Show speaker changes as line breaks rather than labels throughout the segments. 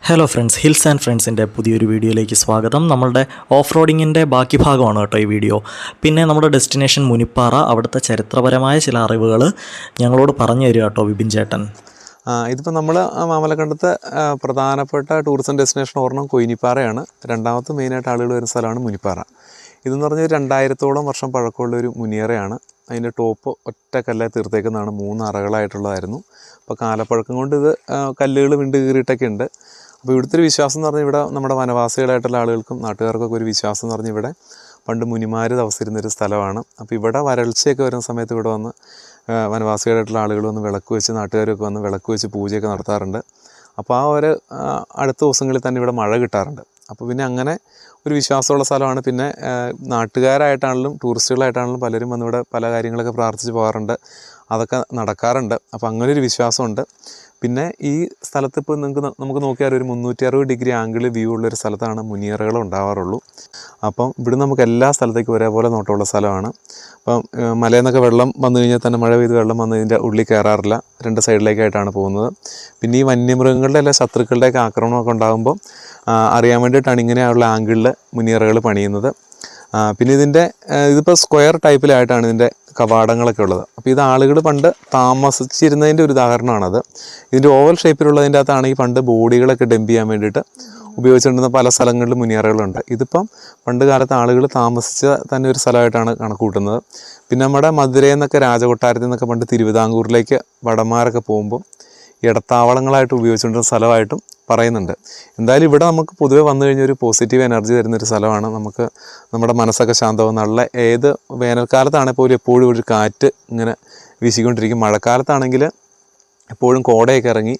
Hello friends, hills and ഫ്രണ്ട്സിൻ്റെ പുതിയൊരു വീഡിയോയിലേക്ക് സ്വാഗതം. നമ്മളുടെ ഓഫ് റോഡിങ്ങിൻ്റെ ബാക്കി ഭാഗമാണ് കേട്ടോ ഈ വീഡിയോ. പിന്നെ നമ്മുടെ ഡെസ്റ്റിനേഷൻ മുനിപ്പാറ, അവിടുത്തെ ചരിത്രപരമായ ചില അറിവുകൾ ഞങ്ങളോട് പറഞ്ഞു തരിക കേട്ടോ വിപിൻ ചേട്ടൻ.
ഇതിപ്പോൾ നമ്മൾ മാമലക്കണ്ടത്തെ പ്രധാനപ്പെട്ട ടൂറിസം ഡെസ്റ്റിനേഷൻ ഒരെണ്ണം കൊയിനിപ്പാറയാണ്. രണ്ടാമത്തെ മെയിനായിട്ട് ആളുകൾ വരുന്ന സ്ഥലമാണ് മുനിപ്പാറ. ഇതെന്ന് പറഞ്ഞാൽ 2000-ഓളം വർഷം പഴക്കമുള്ളൊരു മുനിയറയാണ്. അതിൻ്റെ ടോപ്പ് ഒറ്റ കല്ല് തീർത്തേക്കുന്നതാണ്. 3 അറകളായിട്ടുള്ളതായിരുന്നു. അപ്പോൾ കാലപ്പഴക്കം കൊണ്ട് ഇത് കല്ലുകൾ വിണ്ട് കീറിയിട്ടൊക്കെ ഉണ്ട്. അപ്പോൾ ഇവിടുത്തെ ഒരു വിശ്വാസം എന്ന് പറഞ്ഞാൽ, ഇവിടെ നമ്മുടെ വനവാസികളായിട്ടുള്ള ആളുകൾക്കും നാട്ടുകാർക്കൊക്കെ ഒരു വിശ്വാസം എന്ന് പറഞ്ഞാൽ, ഇവിടെ പണ്ട് മുനിമാർ താമസിച്ചിരുന്നൊരു സ്ഥലമാണ്. അപ്പോൾ ഇവിടെ വരൾച്ചയൊക്കെ വരുന്ന സമയത്ത് ഇവിടെ വന്ന് വനവാസികളായിട്ടുള്ള ആളുകൾ വന്ന് വിളക്ക് വെച്ച്, നാട്ടുകാരൊക്കെ വന്ന് വിളക്ക് വെച്ച് പൂജയൊക്കെ നടത്താറുണ്ട്. അപ്പോൾ ആ ഒരു അടുത്ത ദിവസങ്ങളിൽ തന്നെ ഇവിടെ മഴ കിട്ടാറുണ്ട്. അപ്പോൾ പിന്നെ അങ്ങനെ ഒരു വിശ്വാസമുള്ള സ്ഥലമാണ്. പിന്നെ നാട്ടുകാരായിട്ടാണെങ്കിലും ടൂറിസ്റ്റുകളായിട്ടാണെങ്കിലും പലരും വന്നിവിടെ പല കാര്യങ്ങളൊക്കെ പ്രാർത്ഥിച്ച് പോകാറുണ്ട്. അതൊക്കെ നടക്കാറുണ്ട്. അപ്പോൾ അങ്ങനൊരു വിശ്വാസമുണ്ട്. പിന്നെ ഈ സ്ഥലത്ത് ഇപ്പോൾ നമുക്ക് നോക്കിയാൽ ഒരു 360 ഡിഗ്രി ആംഗിളിൽ വ്യൂ ഉള്ളൊരു സ്ഥലത്താണ് മുനിയറകൾ ഉണ്ടാവാറുള്ളൂ. അപ്പം ഇവിടെ നമുക്ക് എല്ലാ സ്ഥലത്തേക്കും ഒരേപോലെ നോട്ടമുള്ള സ്ഥലമാണ്. അപ്പം മലയിൽ നിന്നൊക്കെ വെള്ളം വന്നു കഴിഞ്ഞാൽ തന്നെ, മഴ പെയ്ത് വെള്ളം വന്ന് ഇതിൻ്റെ ഉള്ളിൽ കയറാറില്ല. 2 സൈഡിലേക്കായിട്ടാണ് പോകുന്നത്. പിന്നെ ഈ വന്യമൃഗങ്ങളുടെ അല്ല ശത്രുക്കളുടെയൊക്കെ ആക്രമണമൊക്കെ ഉണ്ടാകുമ്പോൾ അറിയാൻ വേണ്ടിയിട്ടാണ് ഇങ്ങനെയുള്ള ആംഗിളിൽ മുനിയറകൾ പണിയുന്നത്. പിന്നെ ഇതിപ്പോൾ സ്ക്വയർ ടൈപ്പിലായിട്ടാണ് ഇതിൻ്റെ കവാടങ്ങളൊക്കെ ഉള്ളത്. അപ്പോൾ ഇത് ആളുകൾ പണ്ട് താമസിച്ചിരുന്നതിൻ്റെ ഒരു ഉദാഹരണമാണത്. ഇതിൻ്റെ ഓവൽ ഷേപ്പിലുള്ളതിൻ്റെ അകത്താണെങ്കിൽ പണ്ട് ബോഡികളൊക്കെ ഡംപ് ചെയ്യാൻ വേണ്ടിയിട്ട് ഉപയോഗിച്ചുകൊണ്ടിരുന്ന പല സ്ഥലങ്ങളിലും മുനിയറകളുണ്ട്. ഇതിപ്പം പണ്ട് കാലത്ത് ആളുകൾ താമസിച്ച തന്നെ ഒരു സ്ഥലമായിട്ടാണ് കണക്ക് കൂട്ടുന്നത്. പിന്നെ നമ്മുടെ മധുരയിൽ നിന്നൊക്കെ, രാജകൊട്ടാരത്തിൽ നിന്നൊക്കെ പണ്ട് തിരുവിതാംകൂറിലേക്ക് വടന്മാരൊക്കെ പോകുമ്പോൾ ഇടത്താവളങ്ങളായിട്ട് ഉപയോഗിച്ചുകൊണ്ടിരുന്ന സ്ഥലമായിട്ടും പറയുന്നുണ്ട്. എന്തായാലും ഇവിടെ നമുക്ക് പൊതുവെ വന്നു കഴിഞ്ഞാൽ ഒരു പോസിറ്റീവ് എനർജി തരുന്നൊരു സ്ഥലമാണ്. നമുക്ക് നമ്മുടെ മനസ്സൊക്കെ ശാന്തമാവും. നല്ല ഏത് വേനൽക്കാലത്താണെങ്കിൽ പോലും എപ്പോഴും ഒരു കാറ്റ് ഇങ്ങനെ വീശിക്കൊണ്ടിരിക്കും. മഴക്കാലത്താണെങ്കിൽ എപ്പോഴും കോടയൊക്കെ ഇറങ്ങി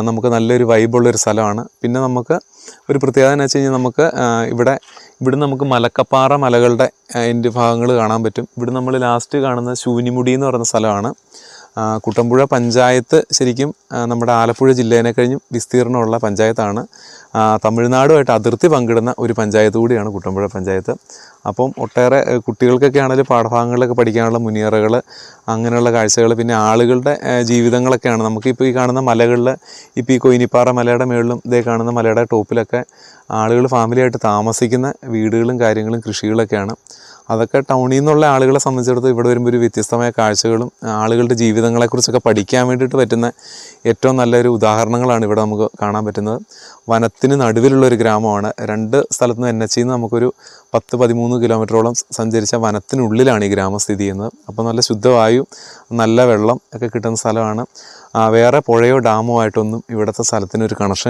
നമുക്ക് നല്ലൊരു വൈബുള്ളൊരു സ്ഥലമാണ്. പിന്നെ നമുക്ക് ഒരു പ്രത്യേകത എന്ന് വെച്ച് കഴിഞ്ഞാൽ, നമുക്ക് ഇവിടെ നമുക്ക് മലക്കപ്പാറ മലകളുടെ അതിൻ്റെ ഭാഗങ്ങൾ കാണാൻ പറ്റും. ഇവിടെ നമ്മൾ ലാസ്റ്റ് കാണുന്ന ശൂന്യമുടി എന്ന് പറയുന്ന സ്ഥലമാണ്. കുട്ടമ്പുഴ പഞ്ചായത്ത് ശരിക്കും നമ്മുടെ ആലപ്പുഴ ജില്ലേനെ കഴിഞ്ഞും വിസ്തീർണമുള്ള പഞ്ചായത്താണ്. തമിഴ്നാടുമായിട്ട് അതിർത്തി പങ്കിടുന്ന ഒരു പഞ്ചായത്ത് കൂടിയാണ് കുട്ടമ്പുഴ പഞ്ചായത്ത്. അപ്പം ഒട്ടേറെ കുട്ടികൾക്കൊക്കെ ആണെങ്കിലും പാഠഭാഗങ്ങളിലൊക്കെ പഠിക്കാനുള്ള മുനിയറകൾ, അങ്ങനെയുള്ള കാഴ്ചകൾ, പിന്നെ ആളുകളുടെ ജീവിതങ്ങളൊക്കെയാണ്. നമുക്കിപ്പോൾ ഈ കാണുന്ന മലകളിൽ, ഇപ്പോൾ ഈ കൊയിനിപ്പാറ മലയുടെ മുകളിലും ഇതേ കാണുന്ന മലയുടെ ടോപ്പിലൊക്കെ ആളുകൾ ഫാമിലിയായിട്ട് താമസിക്കുന്ന വീടുകളും കാര്യങ്ങളും കൃഷികളൊക്കെയാണ്. അതൊക്കെ ടൗണിൽ നിന്നുള്ള ആളുകളെ സംബന്ധിച്ചിടത്തോളം ഇവിടെ വരുമ്പോൾ ഒരു വ്യത്യസ്തമായ കാഴ്ചകളും ആളുകളുടെ ജീവിതങ്ങളെക്കുറിച്ചൊക്കെ പഠിക്കാൻ വേണ്ടിയിട്ട് പറ്റുന്ന ഏറ്റവും നല്ലൊരു ഉദാഹരണങ്ങളാണ് ഇവിടെ നമുക്ക് കാണാൻ പറ്റുന്നത്. വനത്തിന് നടുവിലുള്ളൊരു ഗ്രാമമാണ്. 2 സ്ഥലത്തു നിന്ന് NH നിന്ന് നമുക്കൊരു 10-13 കിലോമീറ്ററോളം സഞ്ചരിച്ച വനത്തിനുള്ളിലാണ് ഈ ഗ്രാമം സ്ഥിതി ചെയ്യുന്നത്. അപ്പോൾ നല്ല ശുദ്ധവായു, നല്ല വെള്ളം ഒക്കെ കിട്ടുന്ന സ്ഥലമാണ്. വേറെ പുഴയോ ഡാമോ ആയിട്ടൊന്നും ഇവിടുത്തെ സ്ഥലത്തിനൊരു കണക്ഷൻ